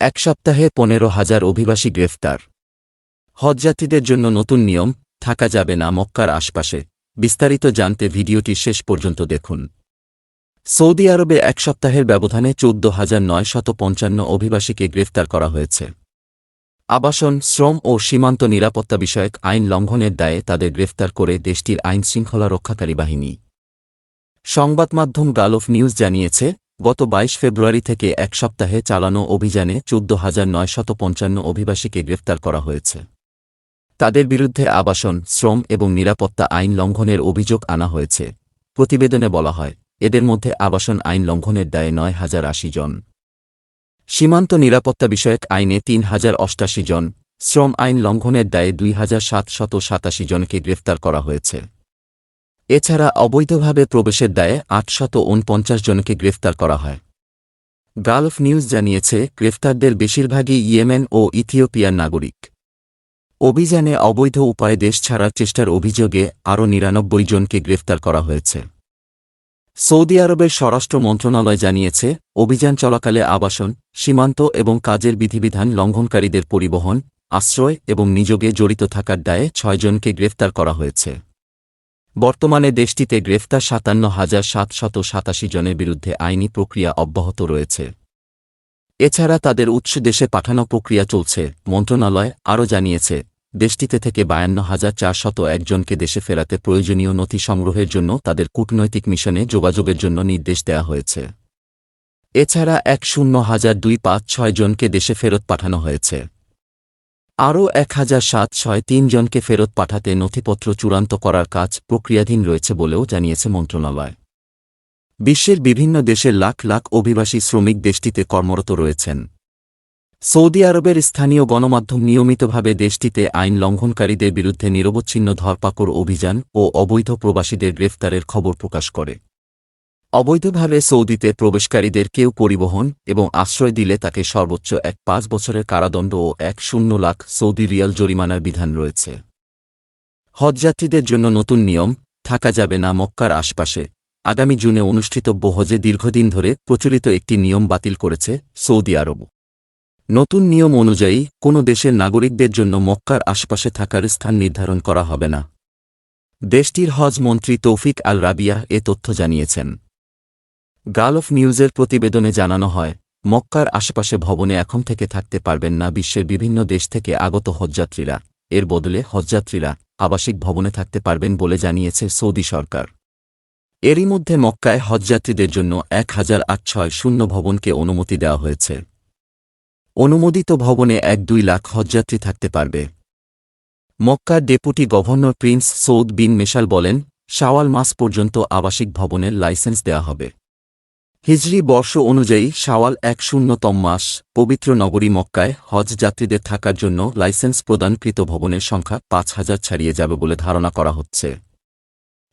এক সপ্তাহে ১৫,০০০ অভিবাসী গ্রেফতার। হজযাত্রীদের জন্য নতুন নিয়ম, থাকা যাবে না মক্কার আশপাশে। বিস্তারিত জানতে ভিডিওটি শেষ পর্যন্ত দেখুন। সৌদি আরবে এক সপ্তাহের ব্যবধানে ১৪,৯৫৫ অভিবাসীকে গ্রেফতার করা হয়েছে। আবাসন, শ্রম ও সীমান্ত নিরাপত্তা বিষয়ক আইন লঙ্ঘনের দায়ে তাদের গ্রেফতার করে দেশটির আইনশৃঙ্খলা রক্ষাকারী বাহিনী। সংবাদমাধ্যম গালফ নিউজ জানিয়েছে, গত ২২ ফেব্রুয়ারি থেকে এক সপ্তাহে চালানো অভিযানে ১৪,৯৫৫ অভিবাসীকে গ্রেফতার করা হয়েছে। তাদের বিরুদ্ধে আবাসন, শ্রম এবং নিরাপত্তা আইন লঙ্ঘনের অভিযোগ আনা হয়েছে। প্রতিবেদনে বলা হয়, এদের মধ্যে আবাসন আইন লঙ্ঘনের দায়ে ৯,০৮০ জন, সীমান্ত নিরাপত্তা বিষয়ক আইনে ৩,০৮৮ জন, শ্রম আইন লঙ্ঘনের দায়ে ২,৭৮৭ জনকে গ্রেফতার করা হয়েছে। এছাড়া অবৈধভাবে প্রবেশের দায়ে ৮৪৯ জনকে গ্রেফতার করা হয়। গালফ নিউজ জানিয়েছে, গ্রেফতারদের বেশিরভাগই ইয়েমেন ও ইথিওপিয়ার নাগরিক। অভিযানে অবৈধ উপায়ে দেশ ছাড়ার চেষ্টার অভিযোগে আরও ৯৯ জনকে গ্রেফতার করা হয়েছে। সৌদি আরবের স্বরাষ্ট্র মন্ত্রণালয় জানিয়েছে, অভিযান চলাকালে আবাসন, সীমান্ত এবং কাজের বিধিবিধান লঙ্ঘনকারীদের পরিবহন, আশ্রয় এবং নিযোগে জড়িত থাকার দায়ে ৬ জনকে গ্রেফতার করা হয়েছে। বর্তমানে দেশটিতে গ্রেফতার ৫৭,৭৮৭ জনের বিরুদ্ধে আইনি প্রক্রিয়া অব্যাহত রয়েছে। এছাড়া তাদের উৎস দেশে পাঠানো প্রক্রিয়া চলছে। মন্ত্রণালয় আরও জানিয়েছে, দেশটিতে থেকে ৫২,৪০১ জনকে দেশে ফেরাতে প্রয়োজনীয় নথি সংগ্রহের জন্য তাদের কূটনৈতিক মিশনে যোগাযোগের জন্য নির্দেশ দেওয়া হয়েছে। এছাড়া ১০,২৫৬ জনকে দেশে ফেরত পাঠানো হয়েছে। আরও ১,৭৬৩ জনকে ফেরত পাঠাতে নথিপত্র চূড়ান্ত করার কাজ প্রক্রিয়াধীন রয়েছে বলেও জানিয়েছে মন্ত্রণালয়। বিশ্বের বিভিন্ন দেশের লাখ লাখ অভিবাসী শ্রমিক দেশটিতে কর্মরত রয়েছেন। সৌদি আরবের স্থানীয় গণমাধ্যম নিয়মিতভাবে দেশটিতে আইন লঙ্ঘনকারীদের বিরুদ্ধে নিরবচ্ছিন্ন ধরপাকড় অভিযান ও অবৈধ প্রবাসীদের গ্রেফতারের খবর প্রকাশ করে। অবৈধভাবে সৌদিতে প্রবেশকারীদের কেউ পরিবহন এবং আশ্রয় দিলে তাকে সর্বোচ্চ ৫ বছরের কারাদণ্ড ও ১,০০,০০০ সৌদি রিয়াল জরিমানার বিধান রয়েছে। হজযাত্রীদের জন্য নতুন নিয়ম, থাকা যাবে না মক্কার আশপাশে। আগামী জুনে অনুষ্ঠিতব্য হজে দীর্ঘদিন ধরে প্রচলিত একটি নিয়ম বাতিল করেছে সৌদি আরব। নতুন নিয়ম অনুযায়ী কোনো দেশের নাগরিকদের জন্য মক্কার আশপাশে থাকার স্থান নির্ধারণ করা হবে না। দেশটির হজ মন্ত্রী তৌফিক আল রাবিয়া এ তথ্য জানিয়েছেন। গালফ নিউজের প্রতিবেদনে জানানো হয়, মক্কার আশেপাশে ভবনে এখন থেকে থাকতে পারবেন না বিশ্বের বিভিন্ন দেশ থেকে আগত হজযাত্রীরা। এর বদলে হজযাত্রীরা আবাসিক ভবনে থাকতে পারবেন বলে জানিয়েছে সৌদি সরকার। এরই মধ্যে মক্কায় হজযাত্রীদের জন্য ১,৮৬০ ভবনকে অনুমতি দেওয়া হয়েছে। অনুমোদিত ভবনে ১-২ লাখ হজযাত্রী থাকতে পারবে। মক্কার ডেপুটি গভর্নর প্রিন্স সৌদ বিন মেশাল বলেন, শাওয়াল মাস পর্যন্ত আবাসিক ভবনের লাইসেন্স দেওয়া হবে। হিজরি বর্ষ অনুযায়ী শাওয়াল ১০০তম মাস। পবিত্র নগরী মক্কায় হজ যাত্রীদের থাকার জন্য লাইসেন্স প্রদানকৃত ভবনের সংখ্যা ৫,০০০ ছাড়িয়ে যাবে বলে ধারণা করা হচ্ছে।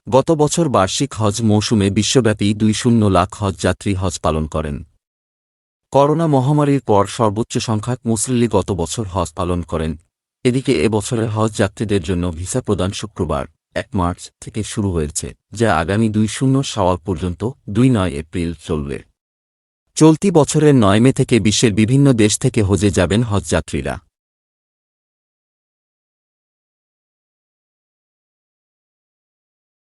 গত বছর বার্ষিক হজ মৌসুমে বিশ্বব্যাপী ২০ লাখ হজযাত্রী হজ পালন করেন। করোনা মহামারীর পর সর্বোচ্চ সংখ্যক মুসল্লি গত বছর হজ পালন করেন। এদিকে এবছরের হজ যাত্রীদের জন্য ভিসা প্রদান শুক্রবার ১ মার্চ থেকে শুরু হয়েছে, যা আগামী ২০ শাওয়াল পর্যন্ত ২-৯ এপ্রিল চলবে। চলতি বছরের ৯ মে থেকে বিশ্বের বিভিন্ন দেশ থেকে হজে যাবেন হজযাত্রীরা।